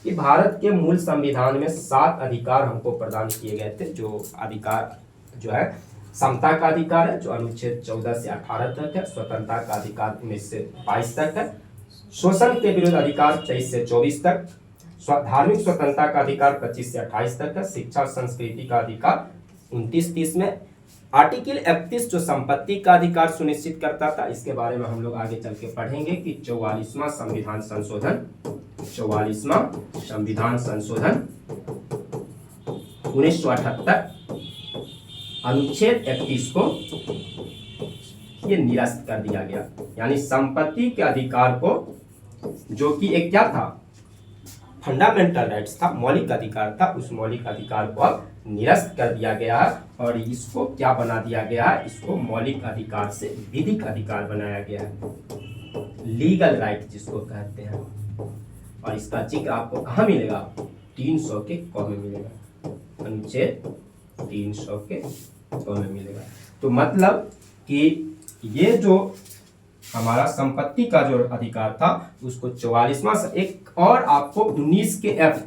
कि भारत के मूल संविधान में 7 अधिकार हमको प्रदान किए गए थे। जो अधिकार जो है समता का अधिकार है, जो अनुच्छेद 14 से 18 तक है। स्वतंत्रता का अधिकार 19 से 22 तक है। शोषण के विरुद्ध अधिकार 23 से 24 तक। धार्मिक स्वतंत्रता का अधिकार 25 से 28 तक है। शिक्षा और संस्कृति का अधिकार 29-30 में। आर्टिकल 31 जो संपत्ति का अधिकार सुनिश्चित करता था, इसके बारे में हम लोग आगे चल के पढ़ेंगे कि 44वां संविधान संशोधन 1978 अनुच्छेद 31 को ये निरस्त कर दिया गया। यानी संपत्ति के अधिकार को, जो कि एक क्या था, फंडामेंटल राइट्स था, मौलिक अधिकार था, उस मौलिक अधिकार को अब निरस्त कर दिया गया है और इसको क्या बना दिया गया है, इसको मौलिक अधिकार से विधिक अधिकार बनाया गया है, लीगल राइट जिसको कहते हैं। और इसका जिक्र आपको कहाँ मिलेगा, 300 के क में मिलेगा, अनुच्छेद 300 के क में मिलेगा। तो मतलब कि ये जो हमारा संपत्ति का जो अधिकार था उसको 44वां, एक और आपको 19 के एफ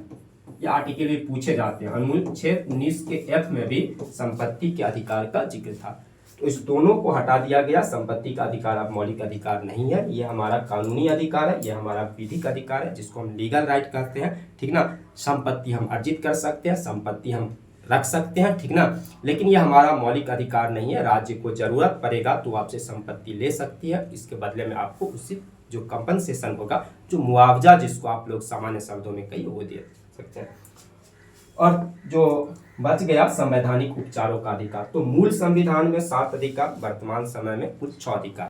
ये आर्टिकल भी पूछे जाते हैं। अनुच्छेद 19 के एफ में भी संपत्ति के अधिकार का जिक्र था। तो इस दोनों को हटा दिया गया। संपत्ति का अधिकार अब मौलिक अधिकार नहीं है, ये हमारा कानूनी अधिकार है, ये हमारा विधिक अधिकार है, जिसको हम लीगल राइट कहते हैं, ठीक ना। संपत्ति हम अर्जित कर सकते हैं, संपत्ति हम रख सकते हैं, ठीक ना, लेकिन ये हमारा मौलिक अधिकार नहीं है। राज्य को जरूरत पड़ेगा तो आपसे संपत्ति ले सकती है, इसके बदले में आपको उसी जो कंपनसेशन होगा, जो मुआवजा जिसको आप लोग सामान्य शब्दों में कहिए, वो दे सकते हैं। और जो बच गया संवैधानिक उपचारों का अधिकार, तो मूल संविधान में 7 अधिकार, वर्तमान समय में कुल 6 अधिकार।